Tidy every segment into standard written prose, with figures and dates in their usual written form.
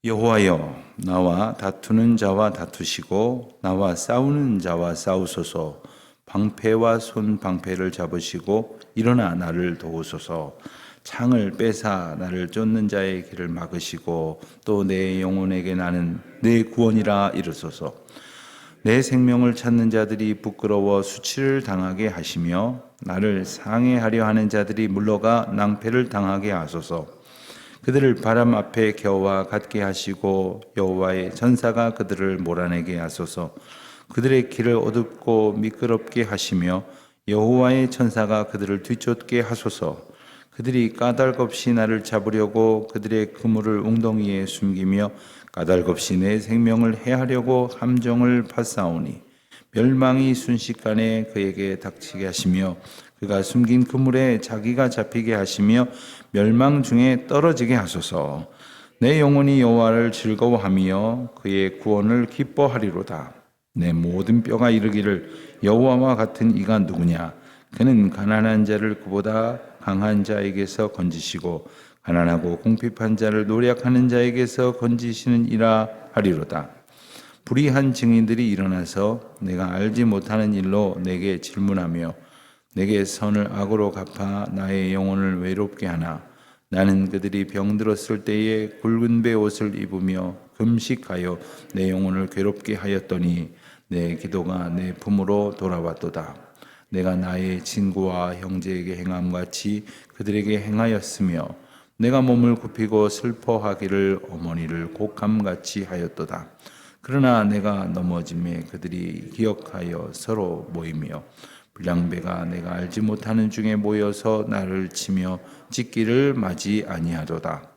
여호와여, 나와 다투는 자와 다투시고 나와 싸우는 자와 싸우소서. 방패와 손 방패를 잡으시고 일어나 나를 도우소서. 창을 빼사 나를 쫓는 자의 길을 막으시고 또 내 영혼에게 나는 내 구원이라 이르소서. 내 생명을 찾는 자들이 부끄러워 수치를 당하게 하시며 나를 상해하려 하는 자들이 물러가 낭패를 당하게 하소서. 그들을 바람 앞에 겨와 같게 하시고 여호와의 전사가 그들을 몰아내게 하소서. 그들의 길을 어둡고 미끄럽게 하시며 여호와의 천사가 그들을 뒤쫓게 하소서. 그들이 까닭없이 나를 잡으려고 그들의 그물을 웅덩이에 숨기며 까닭없이 내 생명을 해하려고 함정을 파싸우니 멸망이 순식간에 그에게 닥치게 하시며 그가 숨긴 그물에 자기가 잡히게 하시며 멸망 중에 떨어지게 하소서. 내 영혼이 여호와를 즐거워하며 그의 구원을 기뻐하리로다. 내 모든 뼈가 이르기를 여호와와 같은 이가 누구냐? 그는 가난한 자를 그보다 강한 자에게서 건지시고 가난하고 궁핍한 자를 노략하는 자에게서 건지시는 이라 하리로다. 불의한 증인들이 일어나서 내가 알지 못하는 일로 내게 질문하며 내게 선을 악으로 갚아 나의 영혼을 외롭게 하나. 나는 그들이 병들었을 때에 굵은 배 옷을 입으며 금식하여 내 영혼을 괴롭게 하였더니 내 기도가 내 품으로 돌아왔도다. 내가 나의 친구와 형제에게 행함같이 그들에게 행하였으며 내가 몸을 굽히고 슬퍼하기를 어머니를 곡함같이 하였도다. 그러나 내가 넘어짐에 그들이 기억하여 서로 모이며 불량배가 내가 알지 못하는 중에 모여서 나를 치며 찢기를 맞이 아니하도다.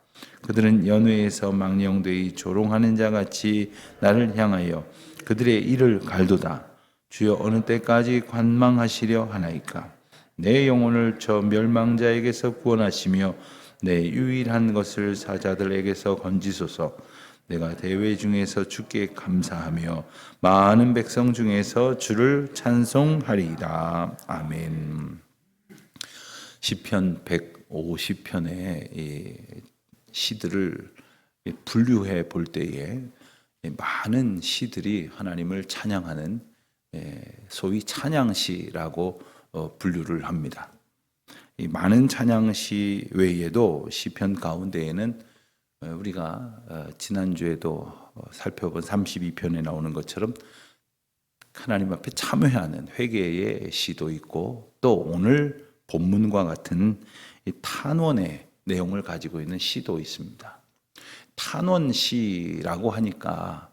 그들은 연회에서 망령되이 조롱하는 자같이 나를 향하여 그들의 이를 갈도다. 주여 어느 때까지 관망하시려 하나이까? 내 영혼을 저 멸망자에게서 구원하시며 내 유일한 것을 사자들에게서 건지소서. 내가 대회 중에서 주께 감사하며 많은 백성 중에서 주를 찬송하리이다. 아멘. 시편 150편의 시들을 분류해 볼 때에 많은 시들이 하나님을 찬양하는 소위 찬양시라고 분류를 합니다. 이 많은 찬양시 외에도 시편 가운데에는 우리가 지난주에도 살펴본 32편에 나오는 것처럼 하나님 앞에 참회하는 회개의 시도 있고 또 오늘 본문과 같은 이 탄원의 내용을 가지고 있는 시도 있습니다. 탄원시라고 하니까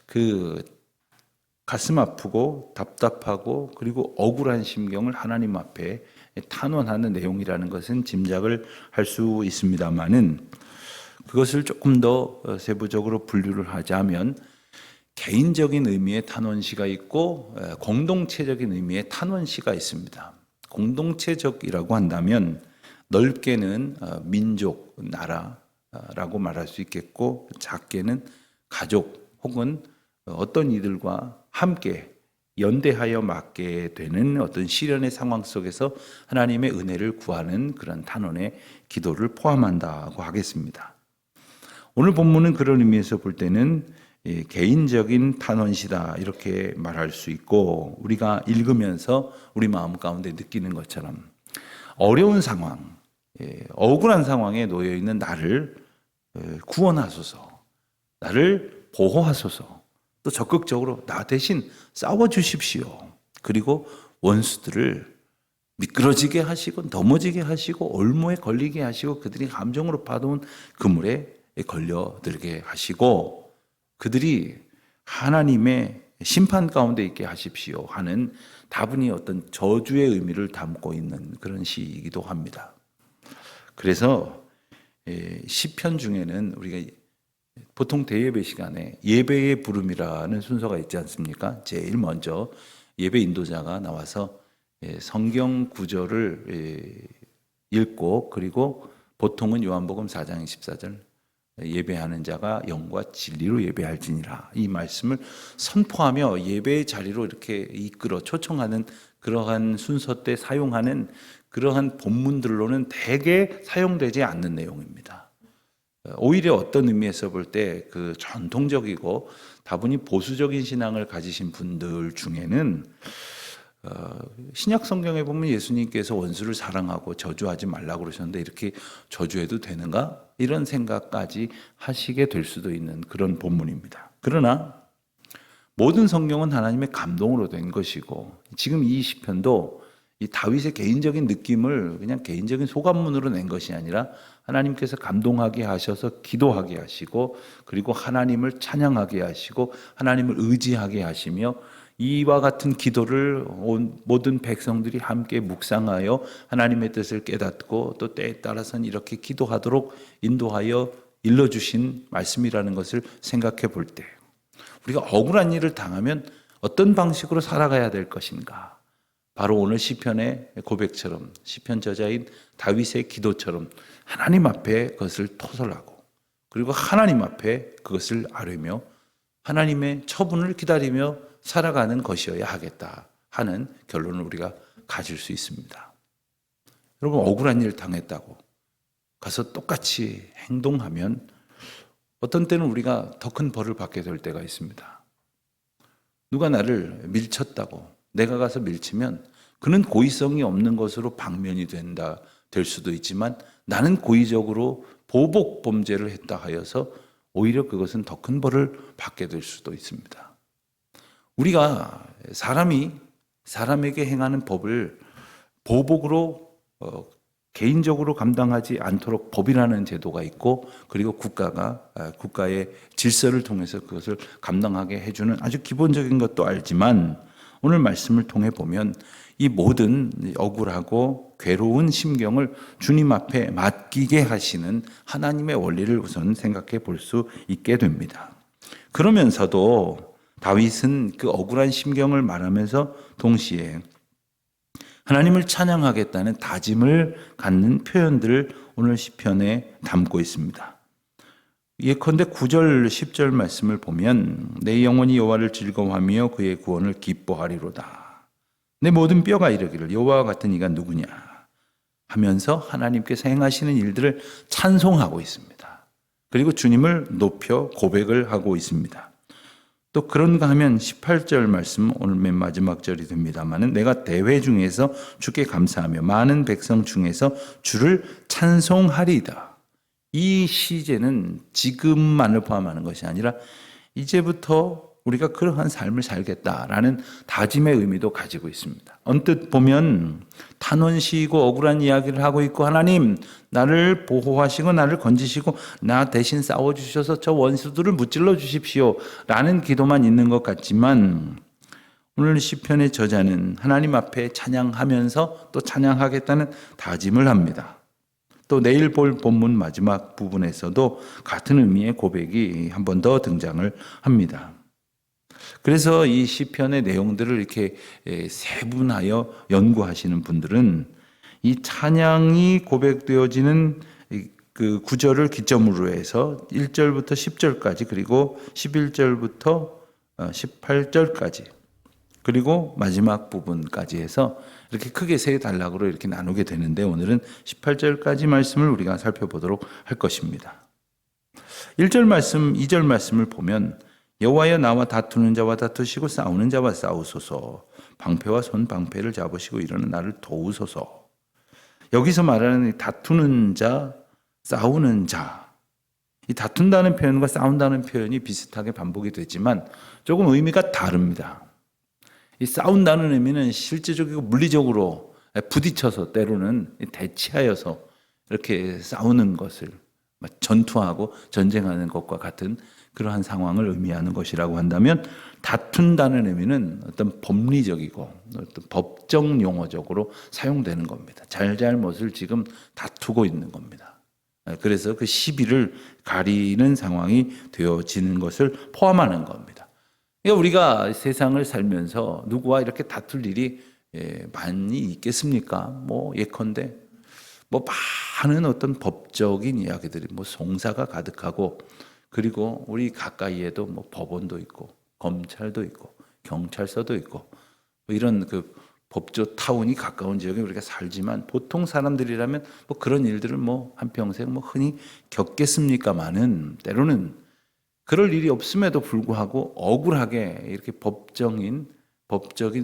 그 가슴 아프고 답답하고 그리고 억울한 심경을 하나님 앞에 탄원하는 내용이라는 것은 짐작을 할 수 있습니다만은 그것을 조금 더 세부적으로 분류를 하자면 개인적인 의미의 탄원시가 있고 공동체적인 의미의 탄원시가 있습니다. 공동체적이라고 한다면 넓게는 민족, 나라라고 말할 수 있겠고 작게는 가족 혹은 어떤 이들과 함께 연대하여 맡게 되는 어떤 시련의 상황 속에서 하나님의 은혜를 구하는 그런 탄원의 기도를 포함한다고 하겠습니다. 오늘 본문은 그런 의미에서 볼 때는 개인적인 탄원시다 이렇게 말할 수 있고 우리가 읽으면서 우리 마음 가운데 느끼는 것처럼 어려운 상황, 억울한 상황에 놓여 있는 나를 구원하소서, 나를 보호하소서, 또 적극적으로 나 대신 싸워주십시오. 그리고 원수들을 미끄러지게 하시고 넘어지게 하시고 올무에 걸리게 하시고 그들이 감정으로 받아온 그물에 걸려들게 하시고 그들이 하나님의 심판 가운데 있게 하십시오 하는 다분히 어떤 저주의 의미를 담고 있는 그런 시이기도 합니다. 그래서 시편 중에는 우리가 보통 대예배 시간에 예배의 부름이라는 순서가 있지 않습니까? 제일 먼저 예배 인도자가 나와서 성경 구절을 읽고 그리고 보통은 요한복음 4장 24절 예배하는 자가 영과 진리로 예배할지니라 이 말씀을 선포하며 예배의 자리로 이렇게 이끌어 초청하는 그러한 순서 때 사용하는 그러한 본문들로는 대개 사용되지 않는 내용입니다. 오히려 어떤 의미에서 볼 때 그 전통적이고 다분히 보수적인 신앙을 가지신 분들 중에는 신약 성경에 보면 예수님께서 원수를 사랑하고 저주하지 말라고 그러셨는데 이렇게 저주해도 되는가? 이런 생각까지 하시게 될 수도 있는 그런 본문입니다. 그러나 모든 성경은 하나님의 감동으로 된 것이고 지금 이 시편도 이 다윗의 개인적인 느낌을 그냥 개인적인 소감문으로 낸 것이 아니라 하나님께서 감동하게 하셔서 기도하게 하시고 그리고 하나님을 찬양하게 하시고 하나님을 의지하게 하시며 이와 같은 기도를 온 모든 백성들이 함께 묵상하여 하나님의 뜻을 깨닫고 또 때에 따라서는 이렇게 기도하도록 인도하여 일러주신 말씀이라는 것을 생각해 볼 때 우리가 억울한 일을 당하면 어떤 방식으로 살아가야 될 것인가? 바로 오늘 시편의 고백처럼 시편 저자인 다윗의 기도처럼 하나님 앞에 그것을 토설하고 그리고 하나님 앞에 그것을 아뢰며 하나님의 처분을 기다리며 살아가는 것이어야 하겠다 하는 결론을 우리가 가질 수 있습니다. 여러분 억울한 일 당했다고 가서 똑같이 행동하면 어떤 때는 우리가 더 큰 벌을 받게 될 때가 있습니다. 누가 나를 밀쳤다고 내가 가서 밀치면 그는 고의성이 없는 것으로 방면이 될 수도 있지만 나는 고의적으로 보복 범죄를 했다 하여서 오히려 그것은 더 큰 벌을 받게 될 수도 있습니다. 우리가 사람이 사람에게 행하는 법을 보복으로 개인적으로 감당하지 않도록 법이라는 제도가 있고 그리고 국가의 질서를 통해서 그것을 감당하게 해주는 아주 기본적인 것도 알지만 오늘 말씀을 통해 보면 이 모든 억울하고 괴로운 심경을 주님 앞에 맡기게 하시는 하나님의 원리를 우선 생각해 볼 수 있게 됩니다. 그러면서도 다윗은 그 억울한 심경을 말하면서 동시에 하나님을 찬양하겠다는 다짐을 갖는 표현들을 오늘 시편에 담고 있습니다. 예컨대 9절 10절 말씀을 보면 내 영혼이 여호와를 즐거워하며 그의 구원을 기뻐하리로다. 내 모든 뼈가 이르기를 여호와와 같은 이가 누구냐 하면서 하나님께서 행하시는 일들을 찬송하고 있습니다. 그리고 주님을 높여 고백을 하고 있습니다. 또 그런가 하면 18절 말씀 오늘 맨 마지막 절이 됩니다마는 내가 대회 중에서 주께 감사하며 많은 백성 중에서 주를 찬송하리이다. 이 시제는 지금만을 포함하는 것이 아니라 이제부터 우리가 그러한 삶을 살겠다라는 다짐의 의미도 가지고 있습니다. 언뜻 보면 탄원시이고 억울한 이야기를 하고 있고 하나님 나를 보호하시고 나를 건지시고 나 대신 싸워주셔서 저 원수들을 무찔러 주십시오 라는 기도만 있는 것 같지만 오늘 시편의 저자는 하나님 앞에 찬양하면서 또 찬양하겠다는 다짐을 합니다. 또 내일 볼 본문 마지막 부분에서도 같은 의미의 고백이 한 번 더 등장을 합니다. 그래서 이 시편의 내용들을 이렇게 세분하여 연구하시는 분들은 이 찬양이 고백되어지는 그 구절을 기점으로 해서 1절부터 10절까지 그리고 11절부터 18절까지 그리고 마지막 부분까지 해서 이렇게 크게 세 단락으로 이렇게 나누게 되는데 오늘은 18절까지 말씀을 우리가 살펴보도록 할 것입니다. 1절 말씀, 2절 말씀을 보면 여호와여 나와 다투는 자와 다투시고 싸우는 자와 싸우소서 방패와 손 방패를 잡으시고 이러는 나를 도우소서. 여기서 말하는 다투는 자, 싸우는 자, 이 다툰다는 표현과 싸운다는 표현이 비슷하게 반복이 되지만 조금 의미가 다릅니다. 이 싸운다는 의미는 실제적이고 물리적으로 부딪혀서 때로는 대치하여서 이렇게 싸우는 것을 전투하고 전쟁하는 것과 같은 그러한 상황을 의미하는 것이라고 한다면 다툰다는 의미는 어떤 법리적이고 어떤 법정 용어적으로 사용되는 겁니다. 잘잘못을 지금 다투고 있는 겁니다. 그래서 그 시비를 가리는 상황이 되어지는 것을 포함하는 겁니다. 그러니까 우리가 세상을 살면서 누구와 이렇게 다툴 일이 많이 있겠습니까? 예컨대 많은 어떤 법적인 이야기들이 송사가 가득하고 그리고 우리 가까이에도 법원도 있고 검찰도 있고 경찰서도 있고 이런 그 법조 타운이 가까운 지역에 우리가 살지만 보통 사람들이라면 뭐 그런 일들을 뭐 한평생 뭐 흔히 겪겠습니까마는 때로는 그럴 일이 없음에도 불구하고 억울하게 이렇게 법적인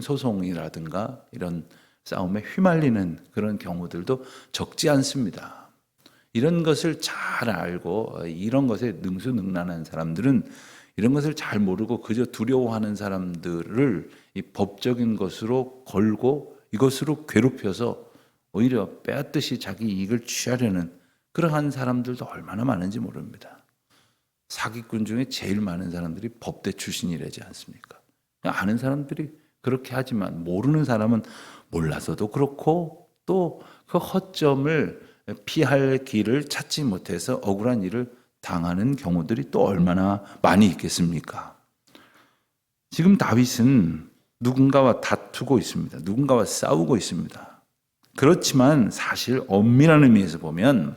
소송이라든가 이런 싸움에 휘말리는 그런 경우들도 적지 않습니다. 이런 것을 잘 알고 이런 것에 능수능란한 사람들은 이런 것을 잘 모르고 그저 두려워하는 사람들을 이 법적인 것으로 걸고 이것으로 괴롭혀서 오히려 빼앗듯이 자기 이익을 취하려는 그러한 사람들도 얼마나 많은지 모릅니다. 사기꾼 중에 제일 많은 사람들이 법대 출신이라지 않습니까? 아는 사람들이 그렇게 하지만 모르는 사람은 몰라서도 그렇고 또 그 허점을 피할 길을 찾지 못해서 억울한 일을 당하는 경우들이 또 얼마나 많이 있겠습니까? 지금 다윗은 누군가와 다투고 있습니다. 누군가와 싸우고 있습니다. 그렇지만 사실 엄밀한 의미에서 보면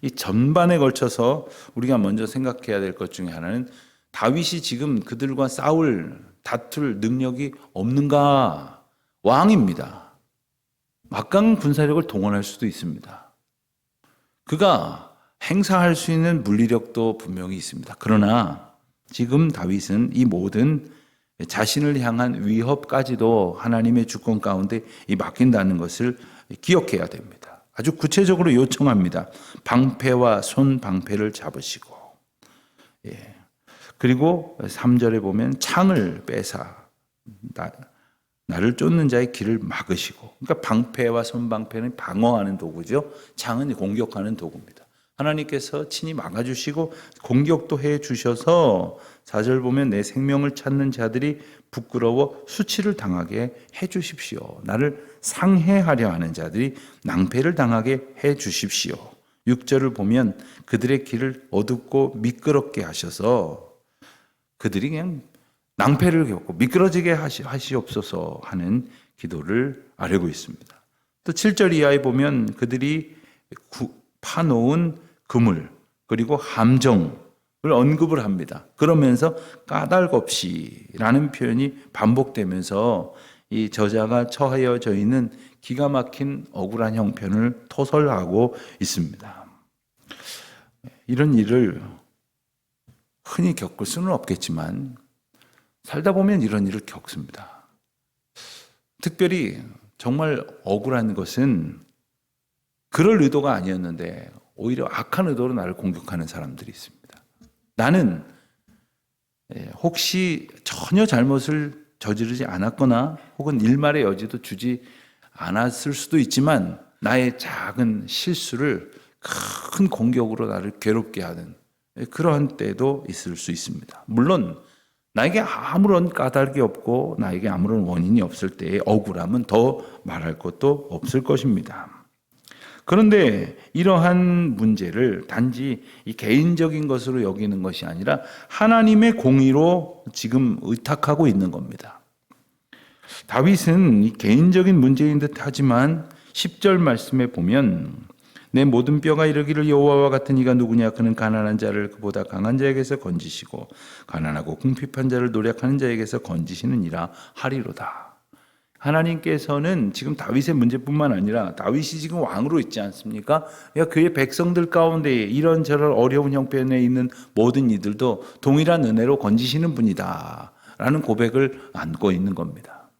이 전반에 걸쳐서 우리가 먼저 생각해야 될 것 중에 하나는 다윗이 지금 그들과 다툴 능력이 없는가? 왕입니다. 막강 군사력을 동원할 수도 있습니다. 그가 행사할 수 있는 물리력도 분명히 있습니다. 그러나 지금 다윗은 이 모든 자신을 향한 위협까지도 하나님의 주권 가운데 맡긴다는 것을 기억해야 됩니다. 아주 구체적으로 요청합니다. 방패와 손방패를 잡으시고, 그리고 3절에 보면 창을 빼사 나를 쫓는 자의 길을 막으시고, 그러니까 방패와 손방패는 방어하는 도구죠. 창은 공격하는 도구입니다. 하나님께서 친히 막아주시고 공격도 해주셔서 4절 보면 내 생명을 찾는 자들이 부끄러워 수치를 당하게 해주십시오. 나를 상해하려 하는 자들이 낭패를 당하게 해주십시오. 6절을 보면 그들의 길을 어둡고 미끄럽게 하셔서 그들이 그냥 낭패를 겪고 미끄러지게 하시옵소서 하는 기도를 아뢰고 있습니다. 또 7절 이하에 보면 그들이 파놓은 그물 그리고 함정을 언급을 합니다. 그러면서 까닭없이라는 표현이 반복되면서 이 저자가 처하여져 있는 기가 막힌 억울한 형편을 토설하고 있습니다. 이런 일을 흔히 겪을 수는 없겠지만 살다 보면 이런 일을 겪습니다. 특별히 정말 억울한 것은 그럴 의도가 아니었는데 오히려 악한 의도로 나를 공격하는 사람들이 있습니다. 나는 혹시 전혀 잘못을 저지르지 않았거나 혹은 일말의 여지도 주지 않았을 수도 있지만 나의 작은 실수를 큰 공격으로 나를 괴롭게 하는 그러한 때도 있을 수 있습니다. 물론 나에게 아무런 까닭이 없고 나에게 아무런 원인이 없을 때의 억울함은 더 말할 것도 없을 것입니다. 그런데 이러한 문제를 단지 이 개인적인 것으로 여기는 것이 아니라 하나님의 공의로 지금 의탁하고 있는 겁니다. 다윗은 이 개인적인 문제인 듯 하지만 10절 말씀에 보면 내 모든 뼈가 이르기를 여호와와 같은 이가 누구냐. 그는 가난한 자를 그보다 강한 자에게서 건지시고 가난하고 궁핍한 자를 노력하는 자에게서 건지시느니라 하리로다. 하나님께서는 지금 다윗의 문제뿐만 아니라 다윗이 지금 왕으로 있지 않습니까? 그의 백성들 가운데 이런저런 어려운 형편에 있는 모든 이들도 동일한 은혜로 건지시는 분이다 라는 고백을 안고 있는 겁니다.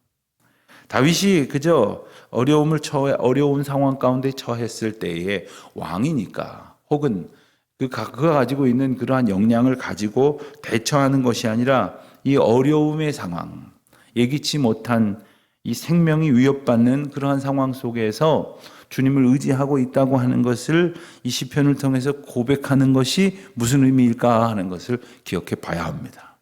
다윗이 그저 어려운 상황 가운데 처했을 때에 왕이니까 혹은 그가 가지고 있는 그러한 역량을 가지고 대처하는 것이 아니라 이 어려움의 상황, 예기치 못한 이 생명이 위협받는 그러한 상황 속에서 주님을 의지하고 있다고 하는 것을 이 시편을 통해서 고백하는 것이 무슨 의미일까 하는 것을 기억해 봐야 합니다.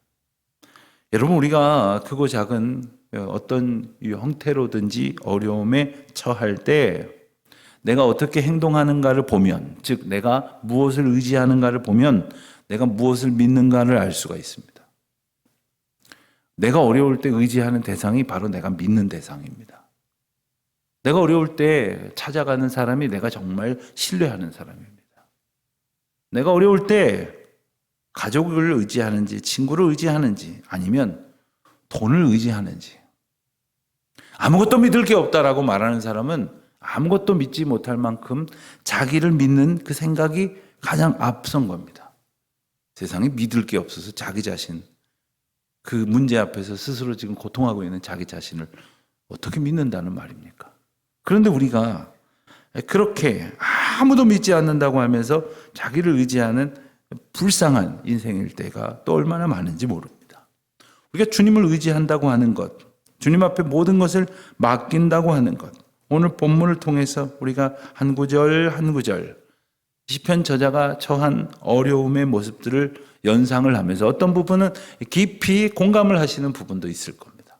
여러분, 우리가 크고 작은 어떤 형태로든지 어려움에 처할 때 내가 어떻게 행동하는가를 보면, 즉 내가 무엇을 의지하는가를 보면 내가 무엇을 믿는가를 알 수가 있습니다. 내가 어려울 때 의지하는 대상이 바로 내가 믿는 대상입니다. 내가 어려울 때 찾아가는 사람이 내가 정말 신뢰하는 사람입니다. 내가 어려울 때 가족을 의지하는지 친구를 의지하는지 아니면 돈을 의지하는지 아무것도 믿을 게 없다라고 말하는 사람은 아무것도 믿지 못할 만큼 자기를 믿는 그 생각이 가장 앞선 겁니다. 세상에 믿을 게 없어서 자기 자신, 그 문제 앞에서 스스로 지금 고통하고 있는 자기 자신을 어떻게 믿는다는 말입니까? 그런데 우리가 그렇게 아무도 믿지 않는다고 하면서 자기를 의지하는 불쌍한 인생일 때가 또 얼마나 많은지 모릅니다. 우리가 주님을 의지한다고 하는 것, 주님 앞에 모든 것을 맡긴다고 하는 것, 오늘 본문을 통해서 우리가 한 구절 한 구절 시편 저자가 처한 어려움의 모습들을 연상을 하면서 어떤 부분은 깊이 공감을 하시는 부분도 있을 겁니다.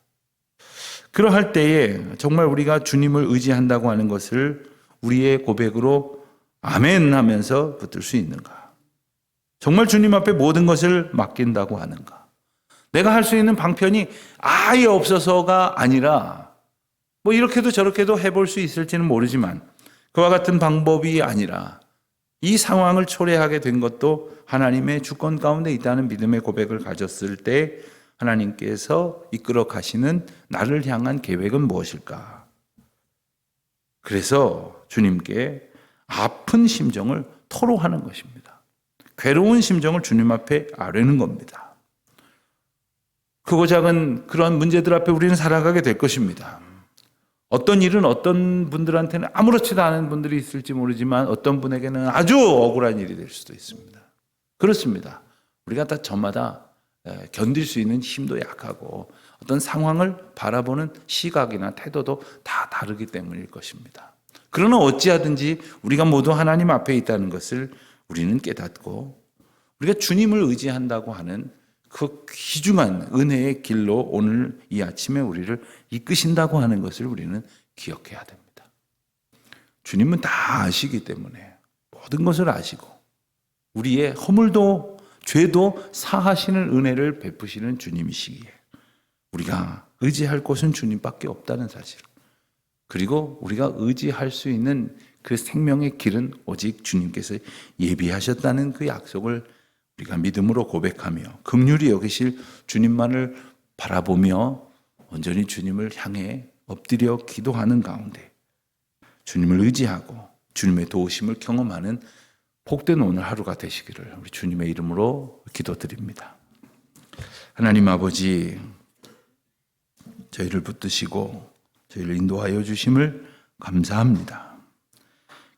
그러할 때에 정말 우리가 주님을 의지한다고 하는 것을 우리의 고백으로 아멘 하면서 붙들 수 있는가? 정말 주님 앞에 모든 것을 맡긴다고 하는가? 내가 할 수 있는 방편이 아예 없어서가 아니라 뭐 이렇게도 저렇게도 해볼 수 있을지는 모르지만 그와 같은 방법이 아니라 이 상황을 초래하게 된 것도 하나님의 주권 가운데 있다는 믿음의 고백을 가졌을 때 하나님께서 이끌어 가시는 나를 향한 계획은 무엇일까? 그래서 주님께 아픈 심정을 토로하는 것입니다. 괴로운 심정을 주님 앞에 아뢰는 겁니다. 크고 작은 그런 문제들 앞에 우리는 살아가게 될 것입니다. 어떤 일은 어떤 분들한테는 아무렇지도 않은 분들이 있을지 모르지만 어떤 분에게는 아주 억울한 일이 될 수도 있습니다. 그렇습니다. 우리가 다 저마다 견딜 수 있는 힘도 약하고 어떤 상황을 바라보는 시각이나 태도도 다 다르기 때문일 것입니다. 그러나 어찌하든지 우리가 모두 하나님 앞에 있다는 것을 우리는 깨닫고 우리가 주님을 의지한다고 하는 그 귀중한 은혜의 길로 오늘 이 아침에 우리를 이끄신다고 하는 것을 우리는 기억해야 됩니다. 주님은 다 아시기 때문에 모든 것을 아시고 우리의 허물도 죄도 사하시는 은혜를 베푸시는 주님이시기에 우리가 의지할 곳은 주님밖에 없다는 사실, 그리고 우리가 의지할 수 있는 그 생명의 길은 오직 주님께서 예비하셨다는 그 약속을 우리가 믿음으로 고백하며 긍휼히 여기실 주님만을 바라보며 온전히 주님을 향해 엎드려 기도하는 가운데 주님을 의지하고 주님의 도우심을 경험하는 복된 오늘 하루가 되시기를 우리 주님의 이름으로 기도드립니다. 하나님 아버지, 저희를 붙드시고 저희를 인도하여 주심을 감사합니다.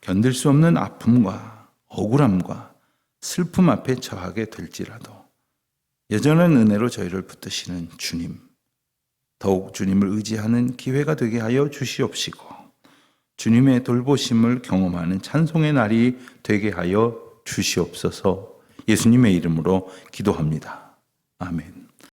견딜 수 없는 아픔과 억울함과 슬픔 앞에 처하게 될지라도 여전한 은혜로 저희를 붙드시는 주님, 더욱 주님을 의지하는 기회가 되게 하여 주시옵시고 주님의 돌보심을 경험하는 찬송의 날이 되게 하여 주시옵소서. 예수님의 이름으로 기도합니다. 아멘.